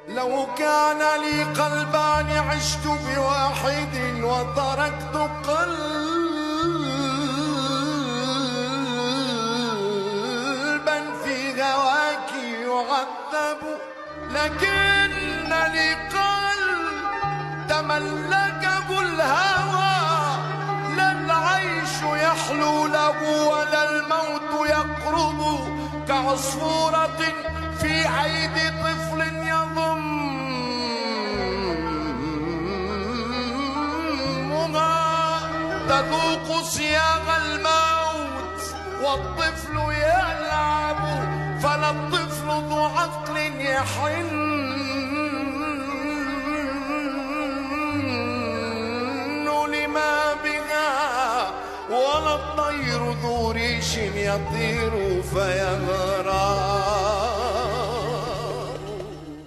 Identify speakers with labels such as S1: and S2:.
S1: لو كان لي قلبان عشت بواحد وتركت قلبا في هواك يعذب، لكن لي قلب تملكه الهوى، لا العيش يحلو له ولا الموت يقرب، كعصفورة في أيدي طفل يضمها تذوق صياغ الموت والطفل يلعب، فلا الطفل ذو عقل يحن لما بها، ولا الطير ذو ريش يطير فيغرى.